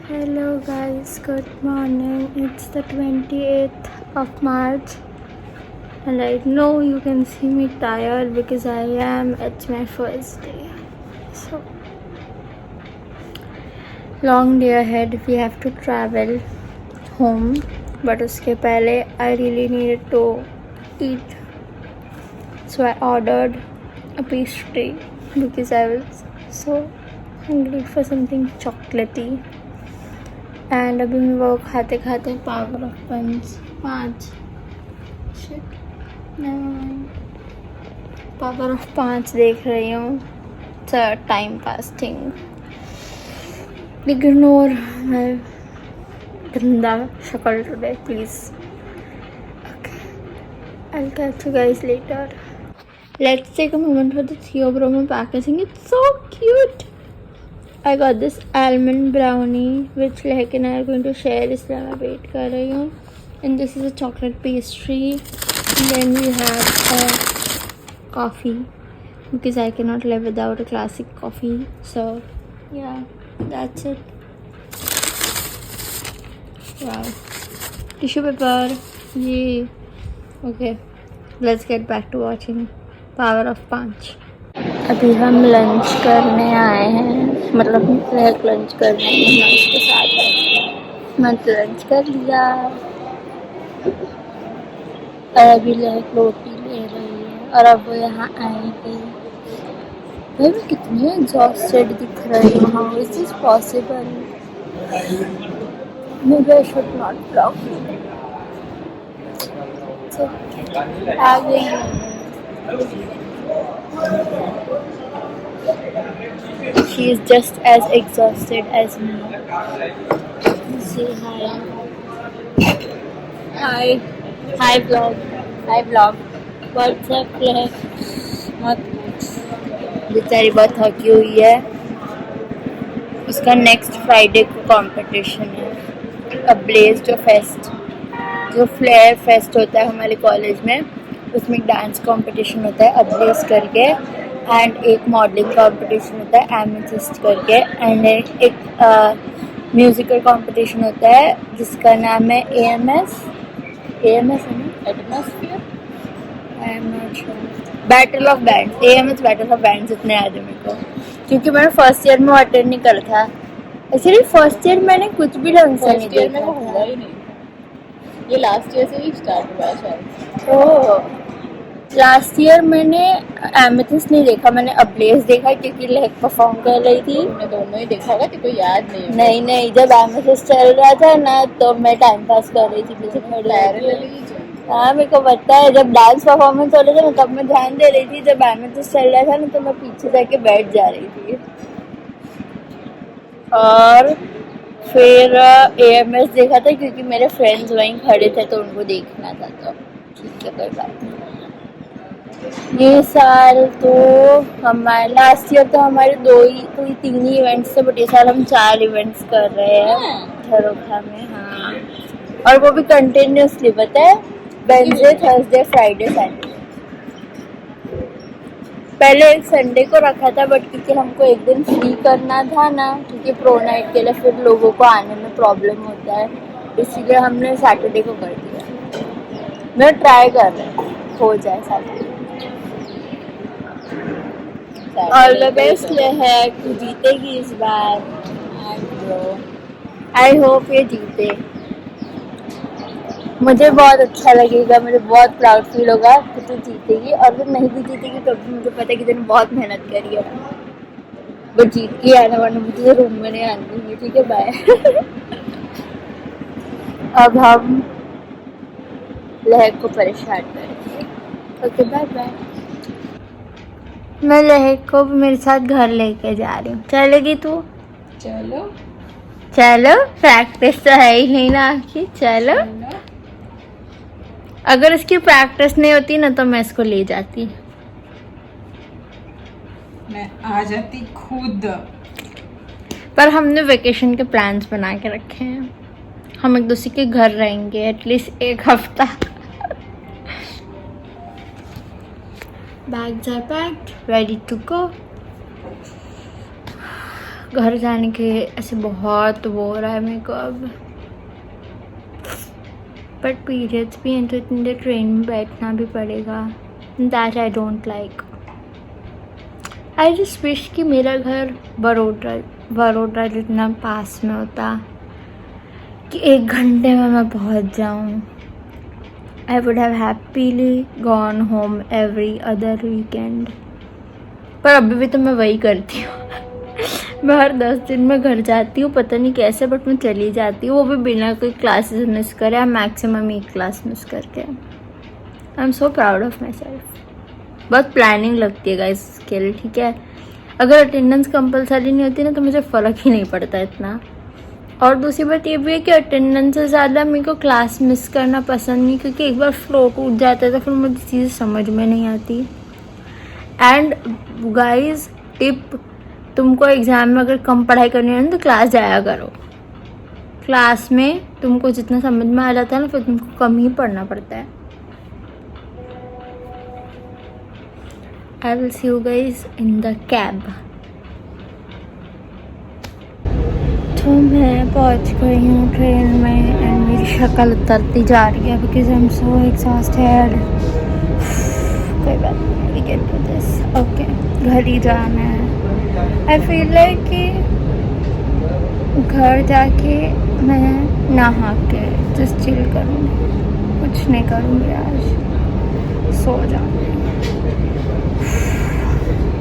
Hello guys, good morning. It's the 28th of March and I know you can see me tired because I am. It's my first day. So long day ahead. We have to travel home, but uske pehle I really needed to eat. So I ordered a pastry because I was so hungry for something chocolatey. And अभी मैं वो खाते खाते power of पाँच power of 5 देख रही हूँ. Time pass thing. Ignore my गंदा शक्ल today please. Okay, I'll catch you guys later. Let's take a moment for the Theobroma packaging. It's so cute. I got this almond brownie which Lehak and I are going to share. इसलिए मैं wait कर रही हूँ. And this is a chocolate pastry. And then we have a coffee because I cannot live without a classic coffee. So yeah, that's it. Wow. Tissue paper. Yay. Okay, let's get back to watching Power of Punch. अभी हम lunch करने आए हैं, मतलब lunch करने lunch के साथ मैं तो लंच कर लिया और अभी रोटी ले रही है और अब वो यहाँ आएगी. भाई मैं कितनी एग्जॉस्टेड दिख रही हूँ. How is this possible? Maybe I should not vlog. So आ गई हूँ. She is just as exhausted as me. Say hi. Hi. Hi vlog. Hi vlog. What's up vlog? मत बेचारी बहुत थकी हुई है. उसका नेक्स्ट फ्राइडे को कंपटीशन है. ब्लेज जो फेस्ट, जो फ्लेयर फेस्ट होता है हमारे कॉलेज में, उसमें डांस कंपटीशन होता है अब्लेज करके, एंड एक मॉडलिंग कंपटीशन होता है एमेथिस्ट करके, एंड एक म्यूजिकल कंपटीशन होता है जिसका नाम है AMS है ना, atmosphere. I am not sure. Battle of bands. AMS battle of bands इतने याद है मेरे को, क्योंकि मैंने फर्स्ट ईयर में अटेंड नहीं करा था. एक्चुअली फर्स्ट ईयर मैंने कुछ भी ढंग से नहीं देखा था. हुआ ही नहीं. ये लास्ट ईयर से ही स्टार्ट हुआ है शायद. ओह, लास्ट ईयर मैंने एमेथिस्ट नहीं देखा, मैंने अब्लेज देखा क्योंकि लहक परफॉर्म कर रही थी. तुमने दोनों ही देखा होगा, तेरे को याद नहीं? नहीं, जब एमेथिस्ट चल रहा था ना तो मैं टाइम पास कर रही थी पीछे खड़ी. हाँ मेरे को पता है. जब डांस परफॉर्मेंस हो रहा था ना तब मैं ध्यान दे रही थी, जब एमेथिस्ट चल रहा था ना तो मैं पीछे जाके बैठ जा रही थी. और फिर AMS देखा था क्योंकि मेरे फ्रेंड्स वहीं खड़े थे तो उनको देखना था, तो ठीक है कोई बात नहीं. ये साल तो हमारे लास्ट ईयर तो हमारे 3 ही इवेंट्स थे, बट ये साल हम 4 इवेंट्स कर रहे हैं झरोखा में. हाँ, और वो भी कंटिन्यूसली. पता है, वेडनेसडे, थर्सडे, फ्राइडे, सैटरडे. पहले एक संडे को रखा था बट क्योंकि हमको एक दिन फ्री करना था ना, क्योंकि प्रो नाइट के लिए फिर लोगों को आने में प्रॉब्लम होता है, इसीलिए हमने सैटरडे को कर दिया. मैं ट्राई कर रही हूँ हो जाए सैटरडे. ऑल द बेस्ट है, तू जीतेगी इस बार. आई होप ये जीते. मुझे बहुत अच्छा लगेगा, मुझे बहुत प्राउड फील होगा कि तू जीतेगी. और फिर नहीं भी जीतेगी तो भी मुझे पता है कि तूने बहुत मेहनत करी है. वो जीत के आना, वरना मुझे रूम में नहीं आने देंगे. ठीक है, बाय. अब हम लहक को परेशान करेंगे. Okay bye bye. मैं लहक को मेरे साथ घर लेके जा रही हूँ. चलेगी तू? चलो चलो, प्रैक्टिस तो है ही नहीं ना कि चलो. अगर इसकी प्रैक्टिस नहीं होती ना तो मैं इसको ले जाती. मैं आ जाती खुद. पर हमने वेकेशन के प्लान्स बना के रखे हैं. हम एक दूसरे के घर रहेंगे एटलीस्ट 1 हफ्ता. bags are packed, ready to go. घर जाने के ऐसे बहुत वो हो रहा है मेरे को अब, बट पीरियड्स भी हैं तो इतनी देर ट्रेन में बैठना भी पड़ेगा, that I don't like. I just wish कि मेरा घर बड़ोदरा जितना पास में होता कि 1 घंटे में मैं पहुंच जाऊं। I would have happily gone home every other weekend, पर अभी भी तो मैं वही करती हूँ। मैं हर 10 दिन में घर जाती हूँ, पता नहीं कैसे, बट मैं चली जाती हूँ, वो भी बिना कोई क्लासेस मिस करे, या मैक्सिमम 1 क्लास मिस करके। आई am so proud of my self. बहुत प्लानिंग लगती है गाइस इसके लिए, ठीक है। अगर अटेंडेंस कंपलसरी नहीं होती ना तो मुझे फ़र्क ही नहीं पड़ता इतना। और दूसरी बात ये भी है कि अटेंडेंस से ज़्यादा मेरे को क्लास मिस करना पसंद नहीं, क्योंकि एक बार फ्लो टूट जाता है तो फिर मुझे चीज़ें समझ में नहीं आती। एंड गाइस टिप, तुमको एग्ज़ाम में अगर कम पढ़ाई करनी है ना तो क्लास जाया करो। क्लास में तुमको जितना समझ में आ जाता है ना फिर तुमको कम ही पढ़ना पड़ता है। I will see you guys in the cab. तो मैं पहुंच गई हूँ ट्रेन में एंड मेरी शक्ल उतरती जा रही है because I am so exhausted. कोई बात नहीं, we get to this. Okay, घर ही जाना है। आई फील लाइक कि घर जाके मैं नहा के जस्ट चिल करूँगी, कुछ नहीं करूँगी आज, सो जाऊँगी।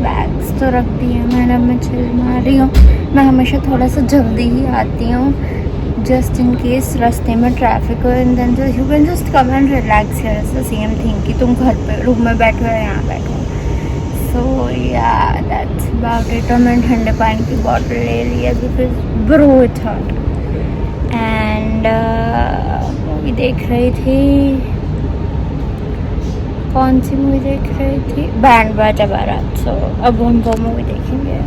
बैग्स तो रख दिए मैंने, मैं चिल मार रही हूँ। मैं हमेशा थोड़ा सा जल्दी ही आती हूँ जस्ट इन केस रास्ते में ट्रैफिक हो, and then you can just come and relax here. It's the same thing कि तुम घर पे रूम में बैठो या यहाँ बैठो। सो या दैट्स अबाउट इट। और मैंने ठंडे पानी की बॉटल ले ली है because bro it's hot. And movie देख रही थी, कौन सी मूवी देख रही थी, बैंड बाजा बारात। सो अब हम वो मूवी देखेंगे।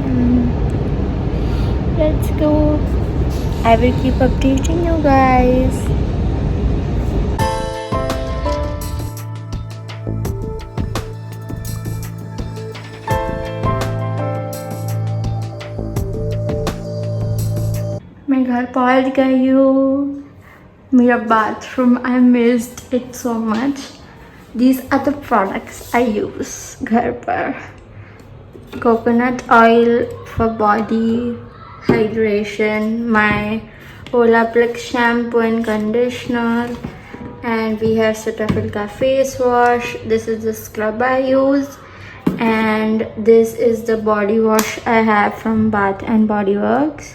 Let's go, I will keep updating you guys. मैं घर पहुंच गई हूँ। मेरा bathroom, I missed it so much. These are the products I use घर पर। Coconut oil for body hydration, my Olaplex shampoo and conditioner, and we have Cetaphil ka face wash. This is the scrub I use, and this is the body wash I have from Bath and Body Works.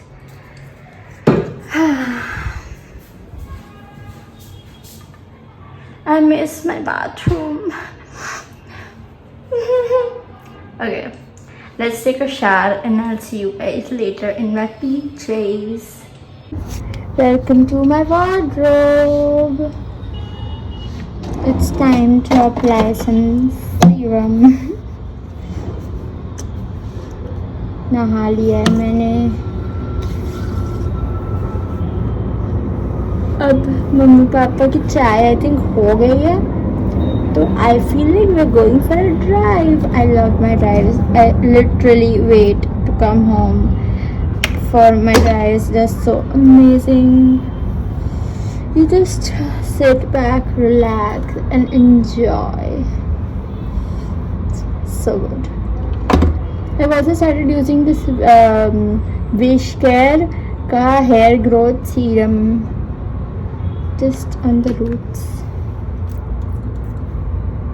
I miss my bathroom. Okay, let's take a shower and I'll see you guys later in my PJs. Welcome to my wardrobe. It's time to apply some serum. नहा लिया है मैंने। अब mummy papa की चाय I think हो गई है, तो I feel like we are going for a drive. I love my drive. I literally wait to come home for my drive, just so amazing. You just sit back, relax and enjoy. So good. I've also started using this Wishcare का hair growth serum just on the roots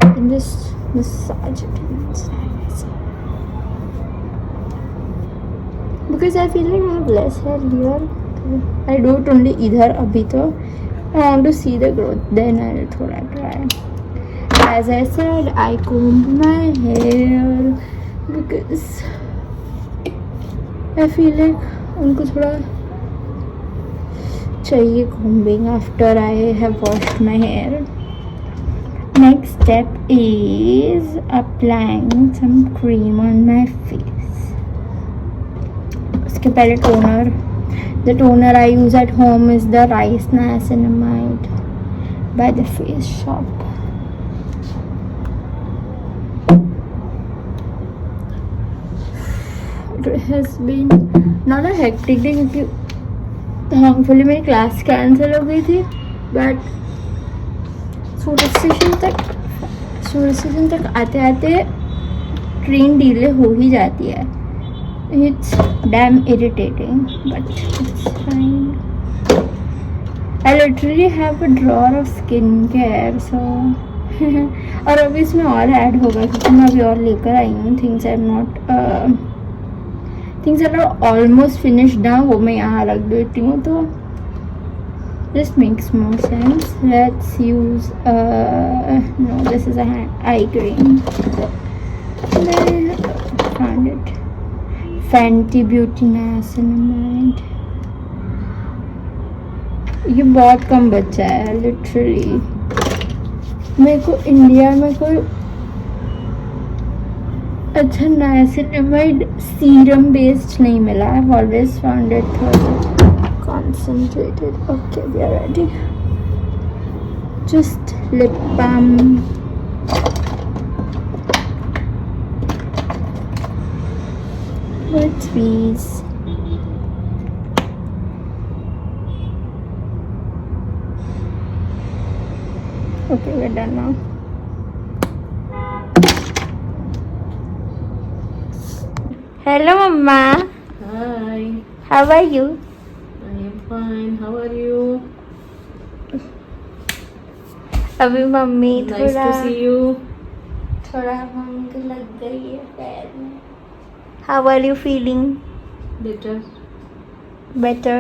and just massage it inside because I feel like I have less hair here. I do it only idhar abhi to. I want to see the growth, then I will thoda try. As I said, I combed my hair because I feel like उनको थोड़ा चाहिए combing after I have washed my hair. Next step is applying some cream on my face. उसके पहले toner. The toner I use at home is the Rice Niacinamide by the Face Shop. It has been not a hectic day क्योंकि thankfully मेरी class cancel हो गई थी, but Surat station तक आते आते ट्रेन डिले हो ही जाती है. It's damn irritating but it's fine. I literally have a drawer of skincare, so और अभी इसमें और ऐड होगा क्योंकि मैं अभी और लेकर आई हूँ. थिंग्स आर ऑलमोस्ट फिनिश्ड ना, वो मैं यहाँ रख देती हूँ तो this makes more sense. Let's use no, this is a eye cream. I found it. Fenty Beauty Niacinamide. ये बहुत कम बचा है लिटरली. मेरे को इंडिया में कोई अच्छा नाइसिनामाइड सीरम बेस्ड नहीं मिला. I always found it concentrated. Okay, we are ready. Just lip balm. Let's squeeze. Okay, we're done now. Hello, Mama. Hi, How are you? I am fine. How are you? अभी mummy Nice to see you. थोड़ा मंग लग गई है पैर में. How are you feeling? Better. Better.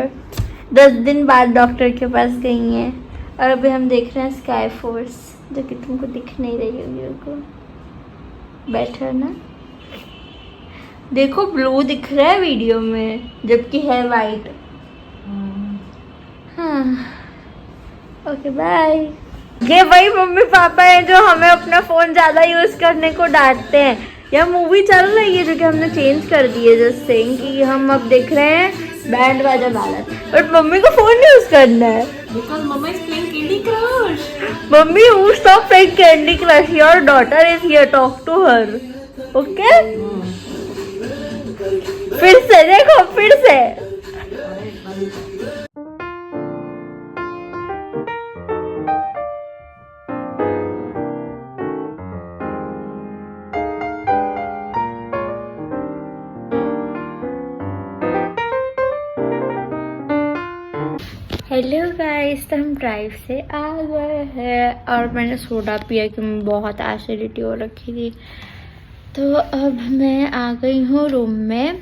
10 दिन बाद डॉक्टर के पास गई हैं और अभी हम देख रहे हैं स्काई फोर्स, जो कि तुमको दिख नहीं रही होगी को. बेटर ना? देखो ब्लू दिख रहा है वीडियो में जबकि है वाइट. हाँ. Okay bye. ये वही मम्मी पापा है जो हमें अपना फोन ज्यादा यूज करने को डांटते हैं. यह मूवी चल रही है जो कि हमने चेंज कर दी है जस्ट सेइंग कि हम अब देख रहे हैं बैंड बाजा भारत, बट मम्मी को फोन यूज करना है. Because Mama is playing Candy Crush. Mummy who stop playing Candy Crush? Your daughter is here, talk to her. Okay? फिर से देखो, फिर से. हेलो गाइस, तो हम ड्राइव से आ गए हैं और मैंने सोडा पिया कि मैं बहुत एसिडिटी हो रखी थी. तो अब मैं आ गई हूँ रूम में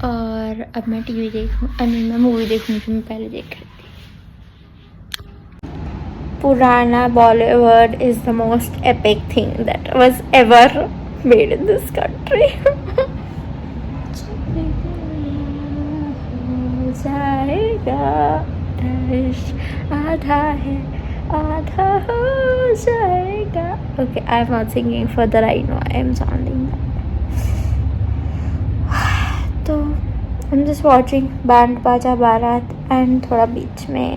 और अब मैं टीवी देखूँ. मैं मूवी देखूँगी जो मैं पहले देख रही थी. पुराना Bollywood is the most epic thing that was ever made in this country. जाएगा आधा है आधा हो जाएगा. Okay, I am not singing further, I know I am sounding. तो I am just watching Band Baaja Baaraat and थोड़ा बीच में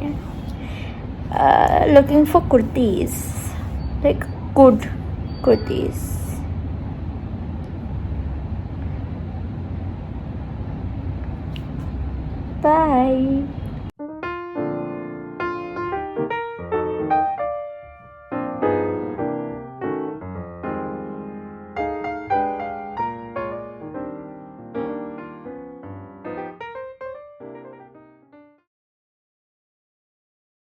looking for kurtis, like good kurtis. Bye.